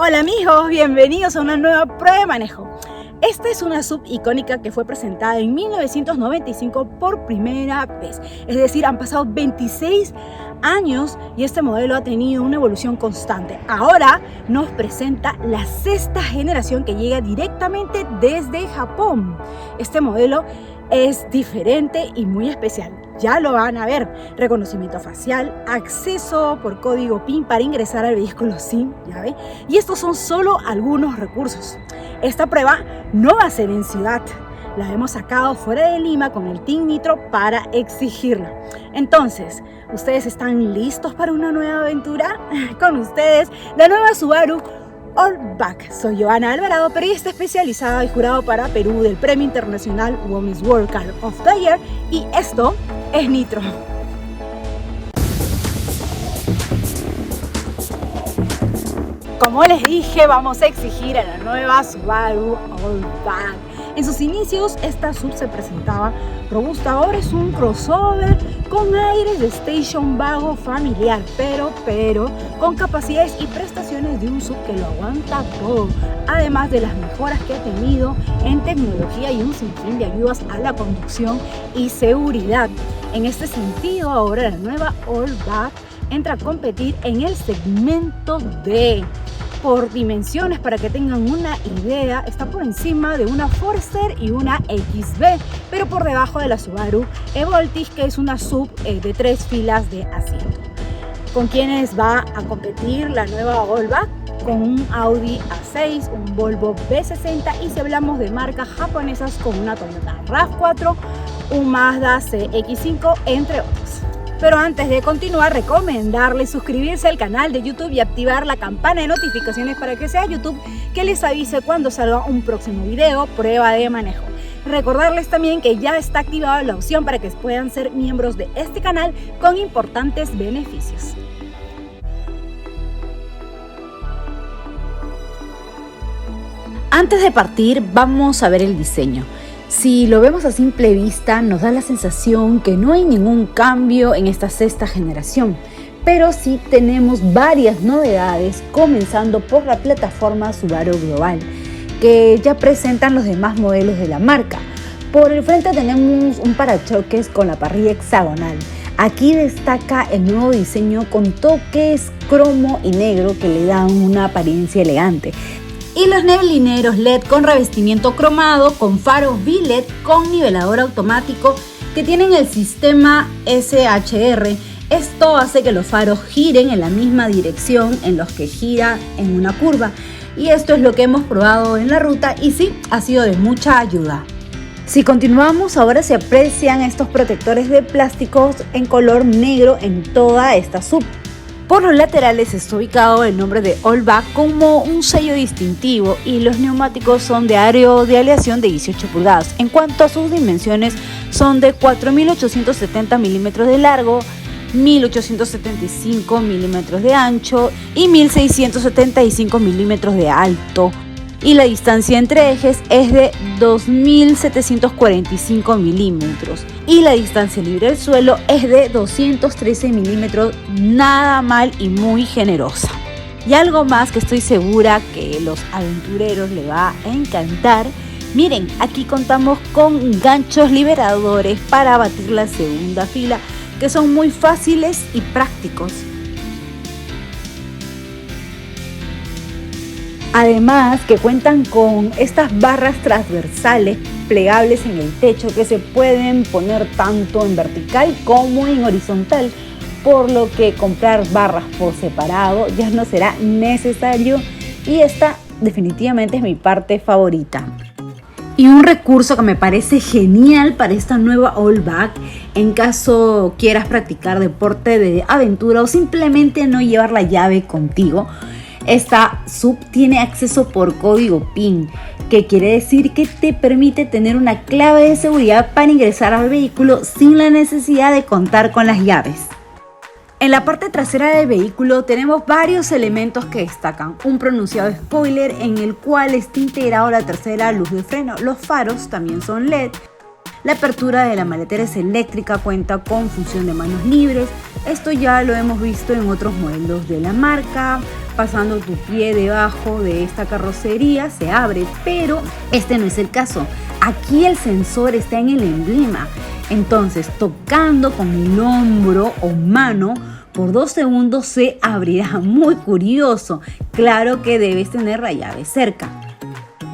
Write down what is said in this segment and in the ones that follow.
Hola amigos, bienvenidos a una nueva prueba de manejo. Esta es una SUV icónica que fue presentada en 1995 por primera vez. Es decir, han pasado 26 años y este modelo ha tenido una evolución constante. Ahora nos presenta la sexta generación que llega directamente desde Japón. Este modelo es diferente y muy especial. Ya lo van a ver. Reconocimiento facial, acceso por código PIN para ingresar al vehículo sin llave. Y estos son solo algunos recursos. Esta prueba no va a ser en ciudad. La hemos sacado fuera de Lima con el Team Nitro para exigirla. Entonces, ¿ustedes están listos para una nueva aventura? Con ustedes, la nueva Subaru Outback. Soy Joana Alvarado, periodista especializada y jurado para Perú del Premio Internacional Women's World Car of the Year, y esto es Nitro. Como les dije, vamos a exigir a la nueva Subaru Outback. En sus inicios, esta SUV se presentaba robusta. Ahora es un crossover con aires de station wagon familiar, pero con capacidades y prestaciones de un SUV que lo aguanta todo, además de las mejoras que ha tenido en tecnología y un sinfín de ayudas a la conducción y seguridad. En este sentido, ahora la nueva Outback entra a competir en el segmento D. Por dimensiones, para que tengan una idea, está por encima de una Forester y una XB, pero por debajo de la Subaru Evoltice, que es una SUV de 3 filas de asiento. ¿Con quiénes va a competir la nueva Outback? Con un Audi A6, un Volvo V60 y si hablamos de marcas japonesas, con una Toyota RAV4, un Mazda CX-5, entre otros. Pero antes de continuar, recomendarles suscribirse al canal de YouTube y activar la campana de notificaciones para que sea YouTube que les avise cuando salga un próximo video, prueba de manejo. Recordarles también que ya está activada la opción para que puedan ser miembros de este canal con importantes beneficios. Antes de partir, vamos a ver el diseño. Si lo vemos a simple vista, nos da la sensación que no hay ningún cambio en esta sexta generación, pero sí tenemos varias novedades, comenzando por la plataforma Subaru Global, que ya presentan los demás modelos de la marca. Por el frente tenemos un parachoques con la parrilla hexagonal. Aquí destaca el nuevo diseño con toques cromo y negro que le dan una apariencia elegante. Y los neblineros LED con revestimiento cromado, con faros B-LED con nivelador automático que tienen el sistema SHR. Esto hace que los faros giren en la misma dirección en los que gira en una curva. Y esto es lo que hemos probado en la ruta y sí, ha sido de mucha ayuda. Si continuamos, ahora se aprecian estos protectores de plásticos en color negro en toda esta SUV. Por los laterales está ubicado el nombre de Outback como un sello distintivo y los neumáticos son de aro de aleación de 18 pulgadas. En cuanto a sus dimensiones, son de 4.870 milímetros de largo, 1.875 milímetros de ancho y 1.675 milímetros de alto. Y la distancia entre ejes es de 2.745 milímetros y la distancia libre del suelo es de 213 milímetros, nada mal y muy generosa. Y algo más que estoy segura que los aventureros les va a encantar. Miren, aquí contamos con ganchos liberadores para batir la segunda fila, que son muy fáciles y prácticos. Además que cuentan con estas barras transversales plegables en el techo que se pueden poner tanto en vertical como en horizontal, por lo que comprar barras por separado ya no será necesario y esta definitivamente es mi parte favorita. Y un recurso que me parece genial para esta nueva Outback, en caso quieras practicar deporte de aventura o simplemente no llevar la llave contigo, esta SUV tiene acceso por código PIN, que quiere decir que te permite tener una clave de seguridad para ingresar al vehículo sin la necesidad de contar con las llaves. En la parte trasera del vehículo tenemos varios elementos que destacan. Un pronunciado spoiler en el cual está integrado la tercera luz de freno. Los faros también son LED. La apertura de la maletera es eléctrica, cuenta con función de manos libres. Esto ya lo hemos visto en otros modelos de la marca. pasando tu pie debajo de esta carrocería se abre, pero este no es el caso. Aquí el sensor está en el emblema, entonces tocando con el hombro o mano por 2 segundos se abrirá. Muy curioso. Claro que debes tener la llave cerca.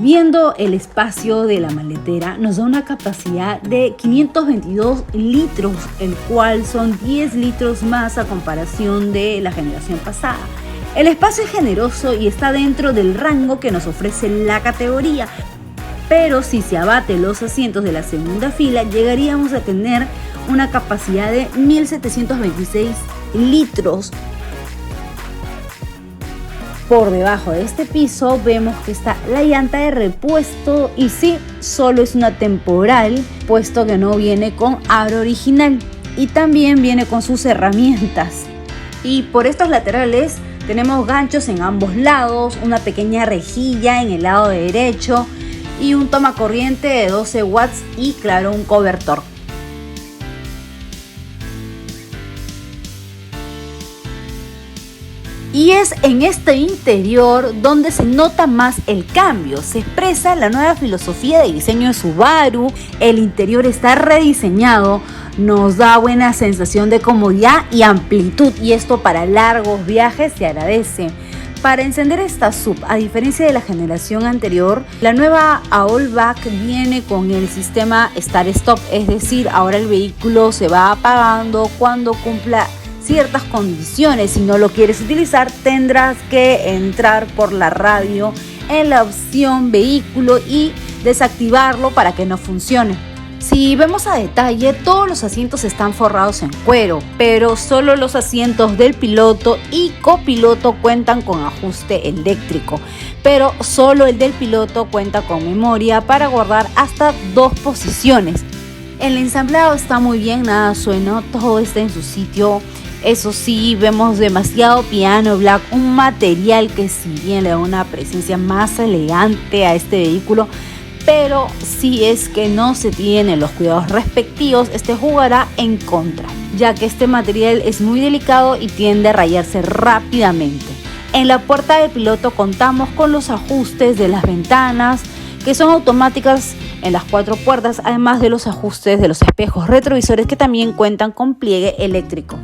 Viendo el espacio de la maletera, nos da una capacidad de 522 litros, el cual son 10 litros más a comparación de la generación pasada. El espacio es generoso y está dentro del rango que nos ofrece la categoría, pero si se abate los asientos de la segunda fila, llegaríamos a tener una capacidad de 1726 litros. Por debajo de este piso vemos que está la llanta de repuesto y sí, solo es una temporal, puesto que no viene con aro original y también viene con sus herramientas. Y por estos laterales tenemos ganchos en ambos lados, una pequeña rejilla en el lado derecho y un tomacorriente de 12 watts y claro, un cobertor. Y es en este interior donde se nota más el cambio, se expresa la nueva filosofía de diseño de Subaru. El interior está rediseñado, nos da buena sensación de comodidad y amplitud, y esto para largos viajes se agradece. Para encender esta sub, a diferencia de la generación anterior, la nueva Allback viene con el sistema Start-Stop, es decir, ahora el vehículo se va apagando cuando cumpla ciertas condiciones. Si no lo quieres utilizar, tendrás que entrar por la radio en la opción vehículo y desactivarlo para que no funcione. Si vemos a detalle, todos los asientos están forrados en cuero, pero solo los asientos del piloto y copiloto cuentan con ajuste eléctrico, pero solo el del piloto cuenta con memoria para guardar hasta 2 posiciones. El ensamblado está muy bien, nada suena, todo está en su sitio. Eso sí, vemos demasiado piano black, un material que si bien le da una presencia más elegante a este vehículo, pero si es que no se tienen los cuidados respectivos, este jugará en contra, ya que este material es muy delicado y tiende a rayarse rápidamente. En la puerta del piloto contamos con los ajustes de las ventanas, que son automáticas en las 4 puertas, además de los ajustes de los espejos retrovisores que también cuentan con pliegue eléctrico.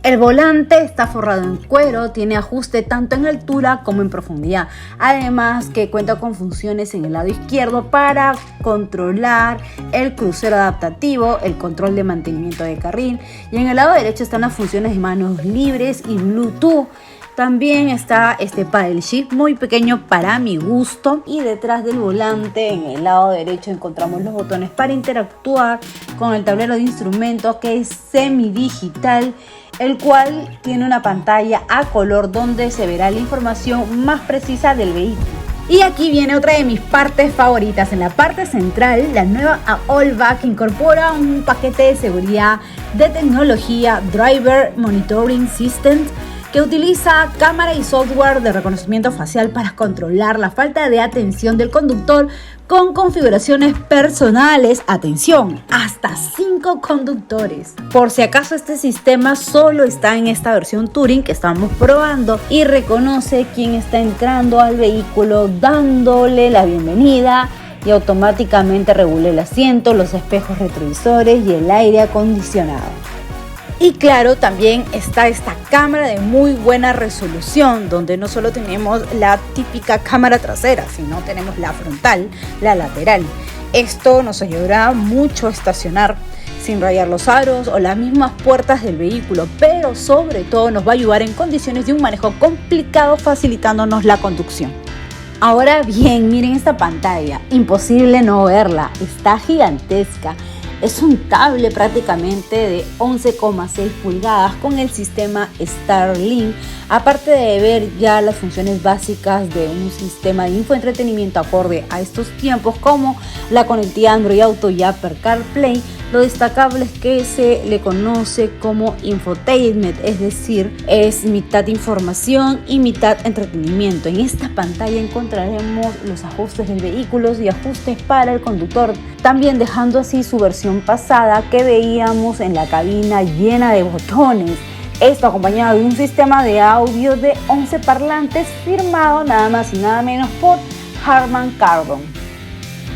El volante está forrado en cuero, tiene ajuste tanto en altura como en profundidad, además que cuenta con funciones en el lado izquierdo para controlar el crucero adaptativo, el control de mantenimiento de carril, y en el lado derecho están las funciones de manos libres y Bluetooth. También está este paddle shift muy pequeño para mi gusto, y detrás del volante en el lado derecho encontramos los botones para interactuar con el tablero de instrumentos, que es semidigital, el cual tiene una pantalla a color donde se verá la información más precisa del vehículo. Y aquí viene otra de mis partes favoritas. En la parte central, la nueva Allback incorpora un paquete de seguridad de tecnología Driver Monitoring System, que utiliza cámara y software de reconocimiento facial para controlar la falta de atención del conductor con configuraciones personales. Atención, hasta 5 conductores. Por si acaso, este sistema solo está en esta versión Touring que estamos probando y reconoce quién está entrando al vehículo, dándole la bienvenida, y automáticamente regula el asiento, los espejos retrovisores y el aire acondicionado. Y claro, también está esta cámara de muy buena resolución, donde no solo tenemos la típica cámara trasera, sino tenemos la frontal, la lateral. Esto nos ayudará mucho a estacionar sin rayar los aros o las mismas puertas del vehículo, pero sobre todo nos va a ayudar en condiciones de un manejo complicado, facilitándonos la conducción. Ahora bien, miren esta pantalla, imposible no verla, está gigantesca. Es un tablet prácticamente de 11,6 pulgadas con el sistema Starlink, aparte de ver ya las funciones básicas de un sistema de infoentretenimiento acorde a estos tiempos, como la conectividad Android Auto y Apple CarPlay. Lo destacable es que se le conoce como infotainment, es decir, es mitad información y mitad entretenimiento. En esta pantalla encontraremos los ajustes del vehículo y ajustes para el conductor, también dejando así su versión pasada que veíamos en la cabina llena de botones. Esto acompañado de un sistema de audio de 11 parlantes firmado nada más y nada menos por Harman Kardon.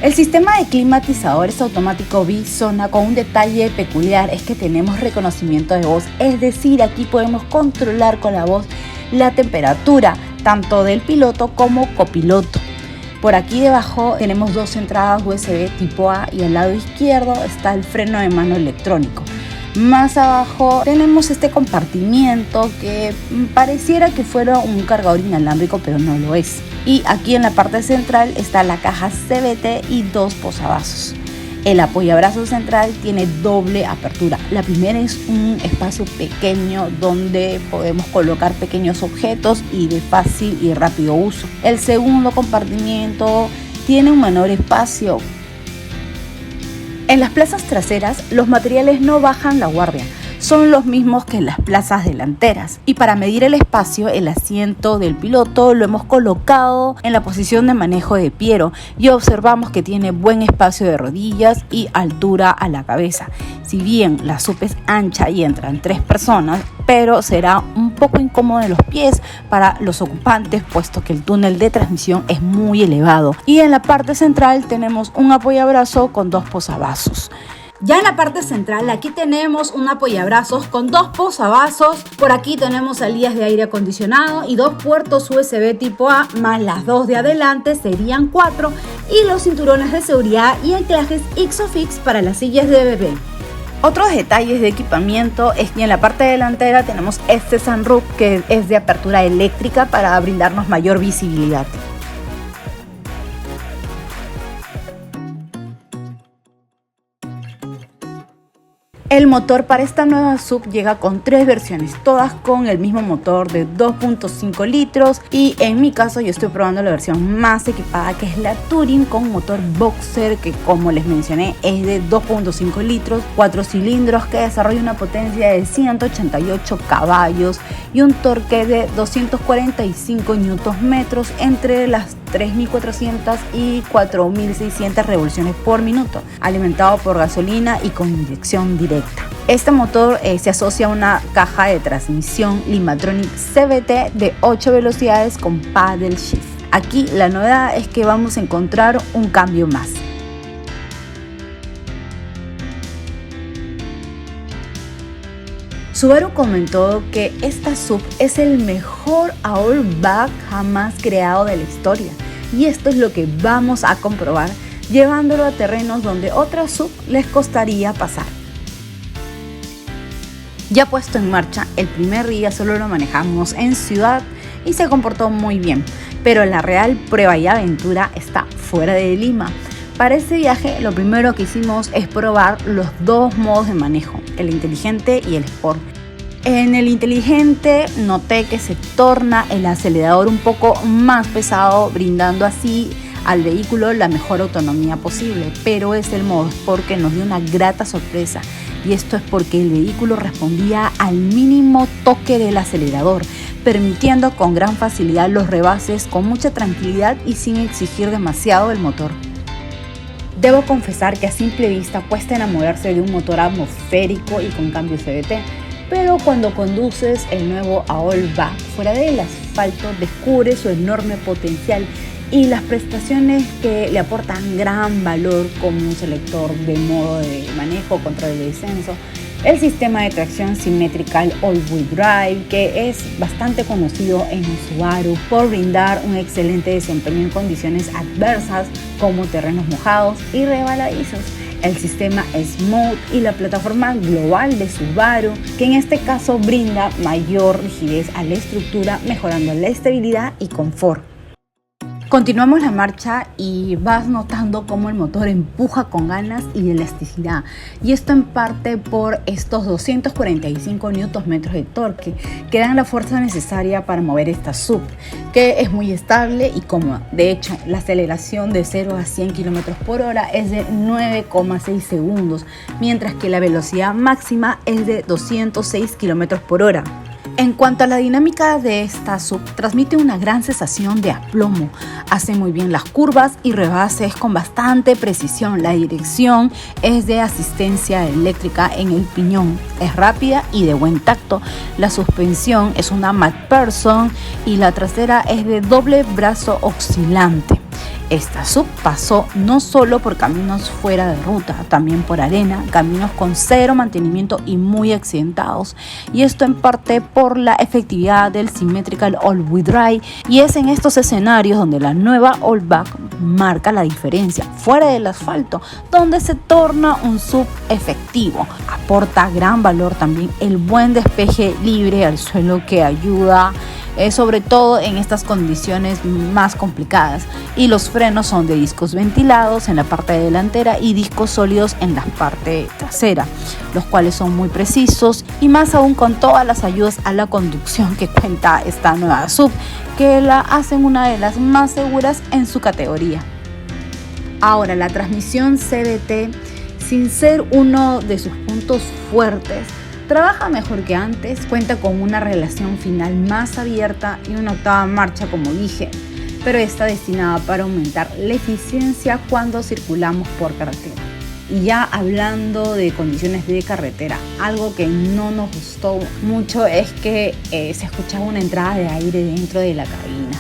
El sistema de climatizadores automático Bisona, con un detalle peculiar, es que tenemos reconocimiento de voz, es decir, aquí podemos controlar con la voz la temperatura tanto del piloto como copiloto. Por aquí debajo tenemos dos entradas USB tipo A y al lado izquierdo está el freno de mano electrónico. Más abajo tenemos este compartimiento que pareciera que fuera un cargador inalámbrico, pero no lo es. Y aquí en la parte central está la caja CVT y dos posavasos. El apoyabrazos central tiene doble apertura. La primera es un espacio pequeño donde podemos colocar pequeños objetos y de fácil y rápido uso. El segundo compartimiento tiene un menor espacio. En las plazas traseras, los materiales no bajan la guardia, son los mismos que en las plazas delanteras. Y para medir el espacio, el asiento del piloto lo hemos colocado en la posición de manejo de Piero y observamos que tiene buen espacio de rodillas y altura a la cabeza. Si bien la SUV es ancha y entran 3 personas, pero será un poco incómodo en los pies para los ocupantes, puesto que el túnel de transmisión es muy elevado. Y en la parte central tenemos un apoyabrazo con 2 posavasos. Ya en la parte central, aquí tenemos un apoyabrazos con 2 posavasos. Por aquí tenemos salidas de aire acondicionado y 2 puertos USB tipo A, más las 2 de adelante serían 4, y los cinturones de seguridad y anclajes Isofix para las sillas de bebé. Otros detalles de equipamiento es que en la parte delantera tenemos este sunroof que es de apertura eléctrica para brindarnos mayor visibilidad. El motor para esta nueva SUV llega con 3 versiones, todas con el mismo motor de 2.5 litros y en mi caso yo estoy probando la versión más equipada, que es la Touring, con motor Boxer, que como les mencioné es de 2.5 litros, 4 cilindros, que desarrolla una potencia de 188 caballos y un torque de 245 Nm entre las 3.400 y 4.600 revoluciones por minuto, alimentado por gasolina y con inyección directa. Este motor se asocia a una caja de transmisión Limatronic CVT de 8 velocidades con paddle shift. Aquí la novedad es que vamos a encontrar un cambio más. Subaru comentó que esta SUV es el mejor all-back jamás creado de la historia, y esto es lo que vamos a comprobar llevándolo a terrenos donde otras SUV les costaría pasar. Ya puesto en marcha, el primer día solo lo manejamos en ciudad y se comportó muy bien, pero la real prueba y aventura está fuera de Lima. Para este viaje lo primero que hicimos es probar los 2 modos de manejo, el inteligente y el sport. En el inteligente noté que se torna el acelerador un poco más pesado, brindando así al vehículo la mejor autonomía posible, pero es el modo sport que nos dio una grata sorpresa, y esto es porque el vehículo respondía al mínimo toque del acelerador, permitiendo con gran facilidad los rebases con mucha tranquilidad y sin exigir demasiado el motor. Debo confesar que a simple vista cuesta enamorarse de un motor atmosférico y con cambio CVT, pero cuando conduces el nuevo All-Back fuera del asfalto descubres su enorme potencial y las prestaciones que le aportan gran valor, como un selector de modo de manejo, control de descenso, el sistema de tracción Symmetrical All-Wheel Drive, que es bastante conocido en Subaru por brindar un excelente desempeño en condiciones adversas como terrenos mojados y resbaladizos, el sistema Smooth y la plataforma global de Subaru, que en este caso brinda mayor rigidez a la estructura, mejorando la estabilidad y confort. Continuamos la marcha y vas notando cómo el motor empuja con ganas y elasticidad, y esto en parte por estos 245 Nm de torque que dan la fuerza necesaria para mover esta SUV, que es muy estable y cómoda. De hecho, la aceleración de 0 a 100 km por hora es de 9,6 segundos, mientras que la velocidad máxima es de 206 km por hora. En cuanto a la dinámica de esta SUV, transmite una gran sensación de aplomo. Hace muy bien las curvas y rebases con bastante precisión. La dirección es de asistencia eléctrica en el piñón. Es rápida y de buen tacto. La suspensión es una McPherson y la trasera es de doble brazo oscilante. Esta SUV pasó no solo por caminos fuera de ruta, también por arena, caminos con cero mantenimiento y muy accidentados. Y esto en parte por la efectividad del Symmetrical All-Wheel Drive. Y es en estos escenarios donde la nueva Allback marca la diferencia, fuera del asfalto, donde se torna un SUV efectivo. Aporta gran valor también el buen despeje libre al suelo que ayuda sobre todo en estas condiciones más complicadas, y los frenos son de discos ventilados en la parte delantera y discos sólidos en la parte trasera, los cuales son muy precisos y más aún con todas las ayudas a la conducción que cuenta esta nueva SUV, que la hacen una de las más seguras en su categoría. Ahora, la transmisión CVT, sin ser uno de sus puntos fuertes, trabaja mejor que antes, cuenta con una relación final más abierta y una octava marcha, como dije, pero está destinada para aumentar la eficiencia cuando circulamos por carretera. Y ya hablando de condiciones de carretera, algo que no nos gustó mucho es que se escuchaba una entrada de aire dentro de la cabina.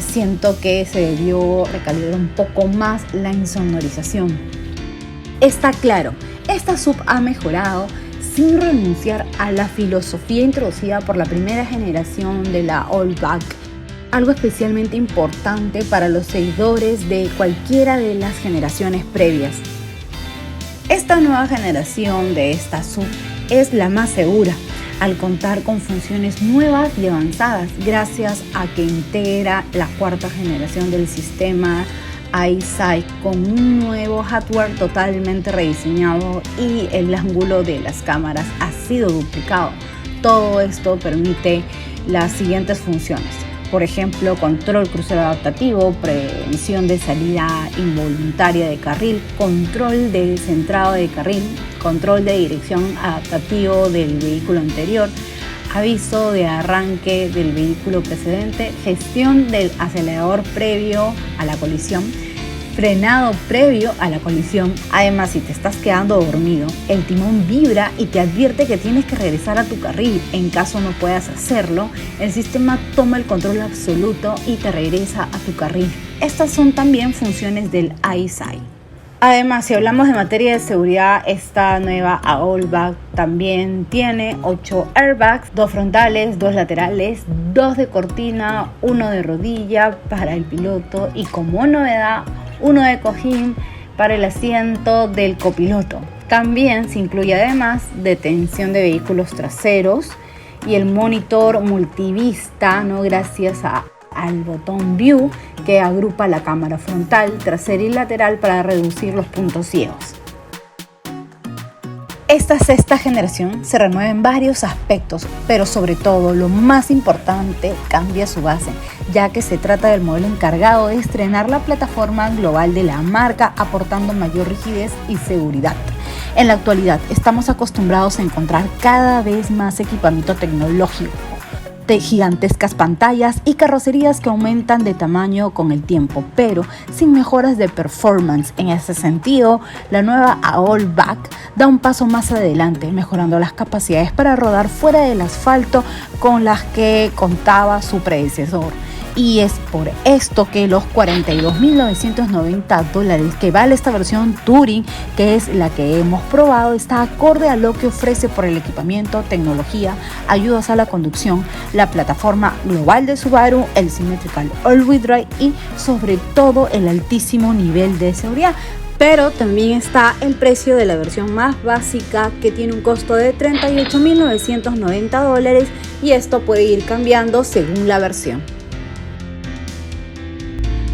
Siento que se debió recalibrar un poco más la insonorización. Está claro, esta SUV ha mejorado sin renunciar a la filosofía introducida por la primera generación de la Allback, algo especialmente importante para los seguidores de cualquiera de las generaciones previas. Esta nueva generación de esta SUV es la más segura, al contar con funciones nuevas y avanzadas, gracias a que integra la cuarta generación del sistema EyeSight con un nuevo hardware totalmente rediseñado y el ángulo de las cámaras ha sido duplicado. Todo esto permite las siguientes funciones: por ejemplo, control crucero adaptativo, prevención de salida involuntaria de carril, control de centrado de carril, control de dirección adaptativo del vehículo anterior, aviso de arranque del vehículo precedente, gestión del acelerador previo a la colisión, frenado previo a la colisión. Además, si te estás quedando dormido, el timón vibra y te advierte que tienes que regresar a tu carril. En caso no puedas hacerlo, el sistema toma el control absoluto y te regresa a tu carril. Estas son también funciones del EyeSight. Además, si hablamos de materia de seguridad, esta nueva Allback también tiene 8 airbags, 2 frontales, 2 laterales, 2 de cortina, 1 de rodilla para el piloto y, como novedad, 1 de cojín para el asiento del copiloto. También se incluye además detención de vehículos traseros y el monitor multivista, gracias al botón View, que agrupa la cámara frontal, trasera y lateral para reducir los puntos ciegos. Esta sexta generación se renueva en varios aspectos, pero sobre todo lo más importante, cambia su base, ya que se trata del modelo encargado de estrenar la plataforma global de la marca, aportando mayor rigidez y seguridad. En la actualidad estamos acostumbrados a encontrar cada vez más equipamiento tecnológico, de gigantescas pantallas y carrocerías que aumentan de tamaño con el tiempo, pero sin mejoras de performance. En ese sentido, la nueva Allback da un paso más adelante, mejorando las capacidades para rodar fuera del asfalto con las que contaba su predecesor. Y es por esto que los $42.990 que vale esta versión Touring, que es la que hemos probado, está acorde a lo que ofrece por el equipamiento, tecnología, ayudas a la conducción, la plataforma global de Subaru, el Symmetrical All-Wheel Drive y sobre todo el altísimo nivel de seguridad. Pero también está el precio de la versión más básica, que tiene un costo de $38.990, y esto puede ir cambiando según la versión.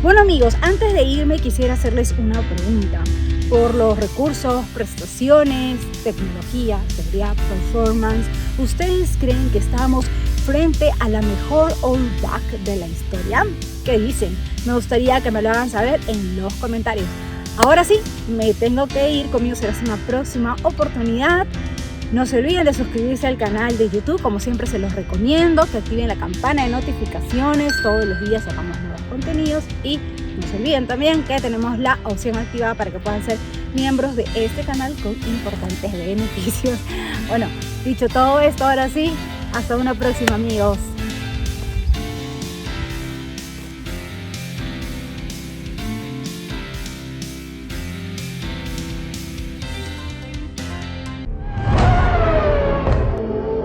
Bueno amigos, antes de irme quisiera hacerles una pregunta. Por los recursos, prestaciones, tecnología, seguridad, performance, ¿ustedes creen que estamos frente a la mejor Allback de la historia? ¿Qué dicen? Me gustaría que me lo hagan saber en los comentarios. Ahora sí, me tengo que ir, conmigo será una próxima oportunidad. No se olviden de suscribirse al canal de YouTube, como siempre se los recomiendo, que activen la campana de notificaciones, todos los días sacamos nuevos contenidos y no se olviden también que tenemos la opción activada para que puedan ser miembros de este canal con importantes beneficios. Bueno, dicho todo esto, ahora sí, hasta una próxima, amigos.